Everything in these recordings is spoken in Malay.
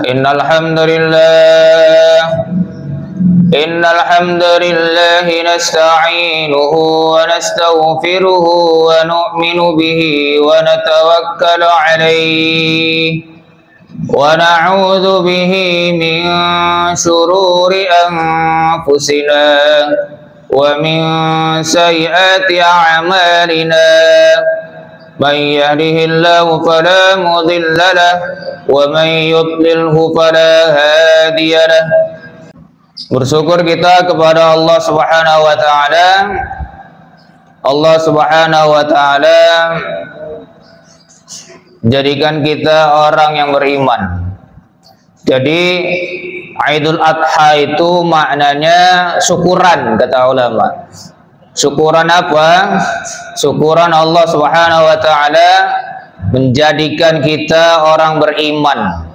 Innal hamdalillah nasta'inuhu wa nastaghfiruhu wa nu'minu bihi wa natawakkalu alayhi wa na'udzu bihi min shururi anfusina wa min sayyiati a'malina. Man yahdihillahu fala mudilla lahu wa man yudlilhu fala hadiya lahu. Bersyukur kita kepada Allah Subhanahu wa taala. Allah Subhanahu wa taala jadikan kita orang yang beriman. Jadi Idul Adha itu maknanya syukuran, kata ulama. Syukuran apa? Syukuran Allah Subhanahu wa taala menjadikan kita orang beriman.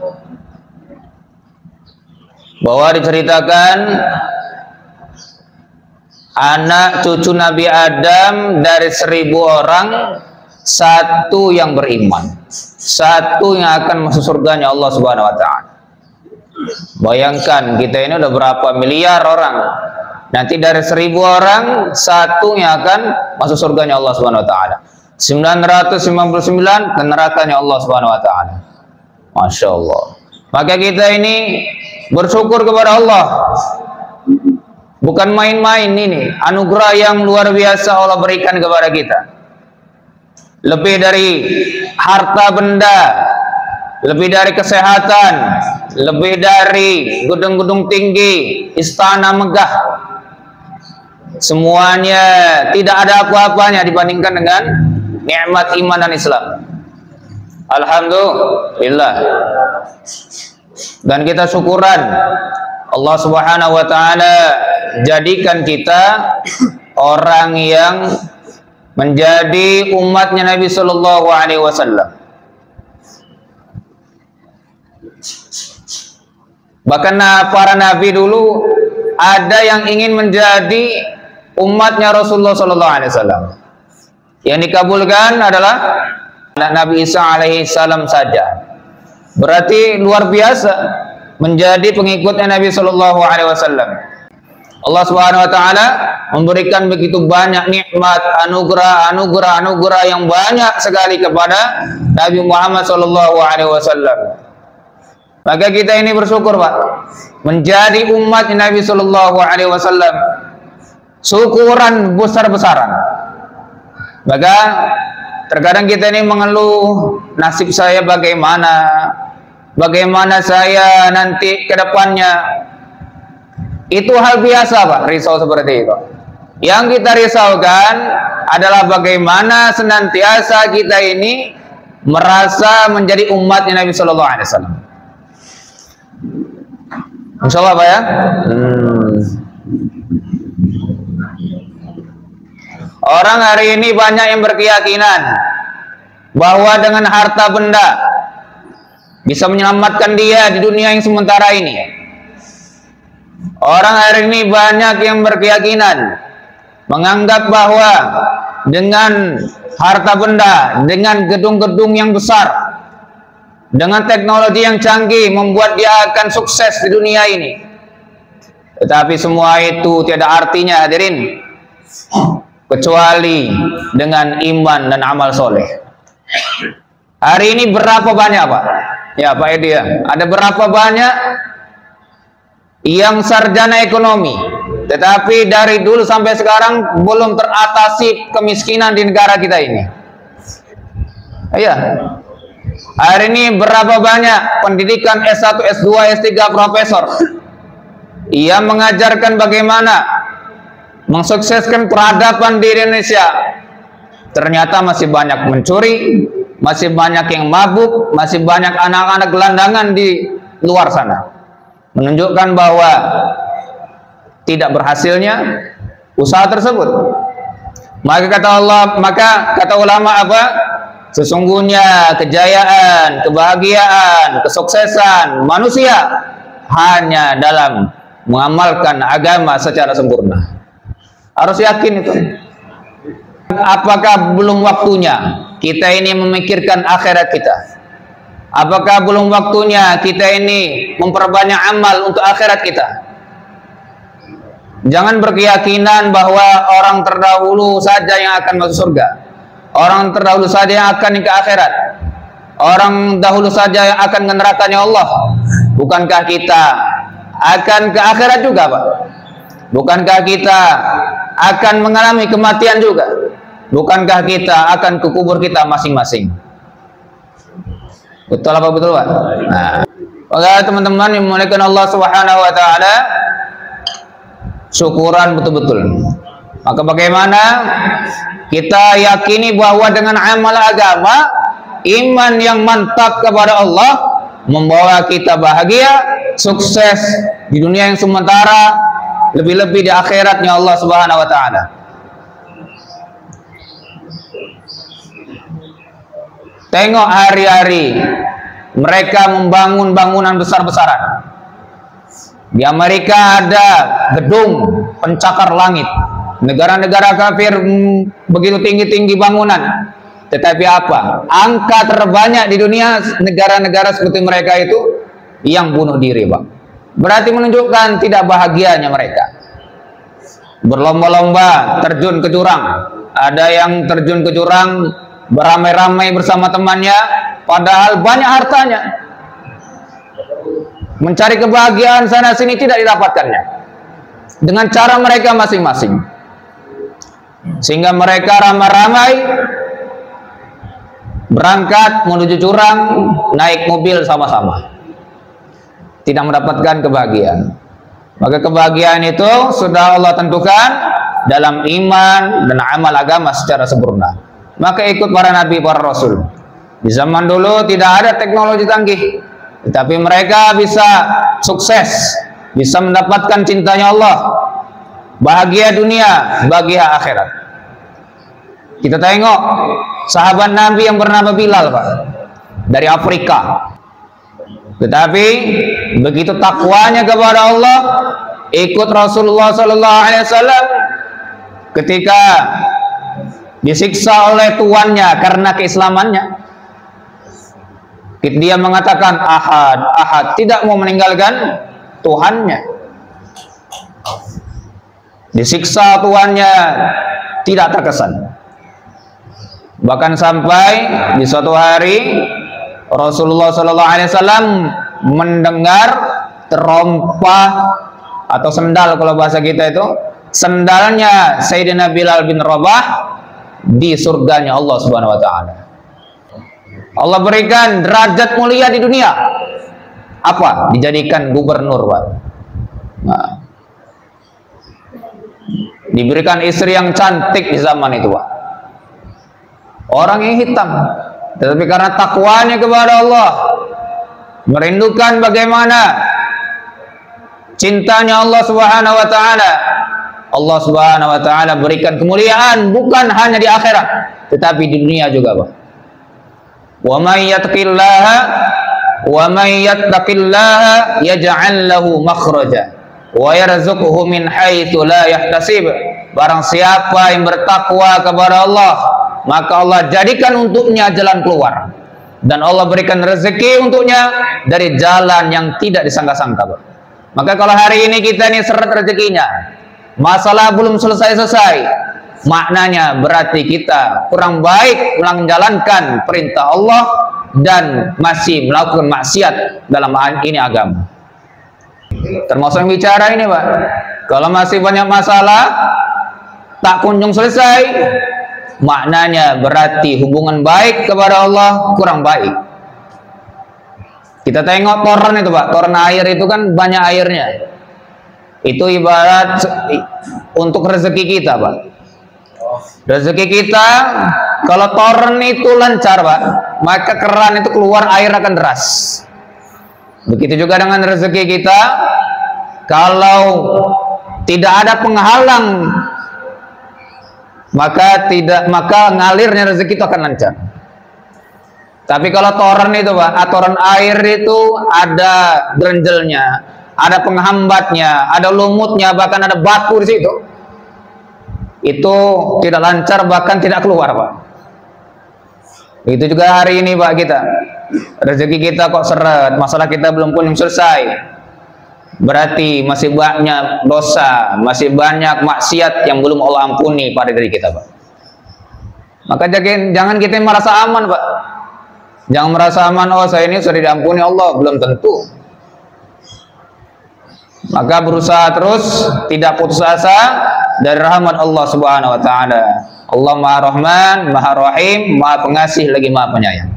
Bahwa diceritakan anak cucu Nabi Adam dari 1000 orang, 1 yang beriman, 1 yang akan masuk surganya Allah Subhanahu wa taala. Bayangkan kita ini udah berapa miliar orang. Nanti dari 1000 orang 1 yang akan masuk surganya Allah Subhanahu wa taala. 999 ke nerakanya Allah Subhanahu wa taala. Masya Allah. Maka kita ini bersyukur kepada Allah. Bukan main-main ini. Anugerah yang luar biasa Allah berikan kepada kita. Lebih dari harta benda, lebih dari kesehatan, lebih dari gedung-gedung tinggi, istana megah. Semuanya tidak ada apa-apanya dibandingkan dengan nikmat iman dan Islam. Alhamdulillah. Dan kita syukuran Allah Subhanahu wa taala jadikan kita orang yang menjadi umatnya Nabi sallallahu alaihi wasallam. Bahkan para nabi dulu ada yang ingin menjadi umatnya Rasulullah sallallahu alaihi wasallam. Yang dikabulkan adalah Nabi Isa alaihi salam saja. Berarti luar biasa menjadi pengikutnya Nabi sallallahu alaihi wasallam. Allah Subhanahu wa taala memberikan begitu banyak nikmat, anugerah yang banyak sekali kepada Nabi Muhammad sallallahu alaihi wasallam. Maka kita ini bersyukur, Pak, menjadi umat Nabi sallallahu alaihi wasallam. Syukuran besar-besaran. Maka terkadang kita ini mengeluh, nasib saya bagaimana saya nanti ke depannya. Itu hal biasa, Pak, risau seperti itu. Yang kita risaukan adalah bagaimana senantiasa kita ini merasa menjadi umatnya Nabi sallallahu alaihi wasallam. Insyaallah, Pak, ya. Orang hari ini banyak yang berkeyakinan bahwa dengan harta benda bisa menyelamatkan dia di dunia yang sementara ini. Orang hari ini banyak yang berkeyakinan menganggap bahwa dengan harta benda, dengan gedung-gedung yang besar, dengan teknologi yang canggih membuat dia akan sukses di dunia ini. Tetapi semua itu tiada artinya, hadirin, kecuali dengan iman dan amal soleh. Hari ini berapa banyak, Pak? Ya, Pak Edi, ya. Ada berapa banyak yang sarjana ekonomi, tetapi dari dulu sampai sekarang belum teratasi kemiskinan di negara kita ini. Iya. Hari ini berapa banyak pendidikan S1, S2, S3 profesor yang mengajarkan bagaimana mensukseskan peradaban di Indonesia, ternyata masih banyak mencuri, masih banyak yang mabuk, masih banyak anak-anak gelandangan di luar sana, menunjukkan bahwa tidak berhasilnya usaha tersebut. Maka kata ulama apa? Sesungguhnya kejayaan, kebahagiaan, kesuksesan manusia hanya dalam mengamalkan agama secara sempurna. Harus yakin itu. Apakah belum waktunya kita ini memikirkan akhirat kita? Apakah belum waktunya kita ini memperbanyak amal untuk akhirat kita? Jangan berkeyakinan bahwa orang terdahulu saja yang akan masuk surga, orang terdahulu saja yang akan ke akhirat, orang dahulu saja yang akan ke nerakanya Allah. Bukankah kita akan ke akhirat juga, Pak? Bukankah kita akan mengalami kematian juga? Bukankah kita akan ke kubur kita masing-masing? Betul apa betul, Pak? Nah, maka teman-teman yang memuliakan Allah Subhanahu wa taala, syukuran betul-betul. Maka bagaimana kita yakini bahwa dengan amal agama, iman yang mantap kepada Allah membawa kita bahagia, sukses di dunia yang sementara, lebih-lebih di akhiratnya Allah Subhanahu wa taala. Tengok hari-hari mereka membangun bangunan besar-besaran. Di Amerika ada gedung pencakar langit. Negara-negara kafir begitu tinggi-tinggi bangunan. Tetapi apa? Angka terbanyak di dunia negara-negara seperti mereka itu yang bunuh diri, Pak. Berarti menunjukkan tidak bahagianya mereka. Berlomba-lomba terjun ke jurang. Ada yang terjun ke jurang beramai-ramai bersama temannya, padahal banyak hartanya. Mencari kebahagiaan sana sini tidak didapatkannya dengan cara mereka masing-masing. Sehingga mereka ramai-ramai berangkat menuju jurang, naik mobil sama-sama, tidak mendapatkan kebahagiaan. Maka kebahagiaan itu sudah Allah tentukan dalam iman dan amal agama secara sempurna. Maka ikut para nabi, para rasul. Di zaman dulu tidak ada teknologi canggih, tetapi mereka bisa sukses, bisa mendapatkan cintanya Allah, bahagia dunia, bahagia akhirat. Kita tengok sahabat Nabi yang bernama Bilal, Pak, dari Afrika. Tetapi begitu takwanya kepada Allah, ikut Rasulullah SAW ketika disiksa oleh tuannya karena keislamannya. Dia mengatakan ahad, tidak mau meninggalkan Tuhannya. Disiksa tuannya tidak terkesan. Bahkan sampai di suatu hari Rasulullah SAW mendengar terompah atau sendal, kalau bahasa kita itu sendalnya Sayyidina Bilal bin Rabah di surganya Allah Subhanahu wa taala. Allah berikan derajat mulia di dunia. Apa? Dijadikan gubernur, Pak. Nah, diberikan istri yang cantik di zaman itu, Pak. Orang yang hitam, tetapi karena takwanya kepada Allah, merindukan bagaimana cintanya Allah Subhanahu wa taala, Allah Subhanahu wa taala berikan kemuliaan bukan hanya di akhirat, tetapi di dunia juga, Pak. Wa may yattaqillaha yaj'al lahu makhraja wa yarzuqhu min haitsu la yahtasib. Barang siapa yang bertakwa kepada Allah, maka Allah jadikan untuknya jalan keluar, dan Allah berikan rezeki untuknya dari jalan yang tidak disangka-sangka, Pak. Maka kalau hari ini kita ini seret rezekinya, masalah belum selesai-selesai, maknanya berarti kita kurang baik menjalankan perintah Allah dan masih melakukan maksiat dalam ini agama. Termasuk bicara ini, Pak. Kalau masih banyak masalah tak kunjung selesai, maknanya berarti hubungan baik kepada Allah kurang baik. Kita tengok toren itu, Pak. Toren air itu kan banyak airnya. Itu ibarat untuk rezeki kita, Pak. Rezeki kita kalau toren itu lancar, Pak, maka keran itu keluar air akan deras. Begitu juga dengan rezeki kita, kalau tidak ada penghalang maka ngalirnya rezeki itu akan lancar. Tapi kalau toren itu, Pak, toren air itu ada gerenjelnya, ada penghambatnya, ada lumutnya, bahkan ada batu di situ. Itu tidak lancar, bahkan tidak keluar, Pak. Begitu juga hari ini Pak, kita rezeki kita kok seret, masalah kita belum pun selesai, berarti masih banyak dosa, masih banyak maksiat yang belum Allah ampuni pada diri kita Pak. Maka jangan kita merasa aman Pak, jangan merasa aman, oh saya ini sudah diampuni Allah, belum tentu. Maka berusaha terus, tidak putus asa dari rahmat Allah Subhanahu wa taala. Allah Maha Rahman, Maha Rahim, Maha Pengasih lagi Maha Penyayang.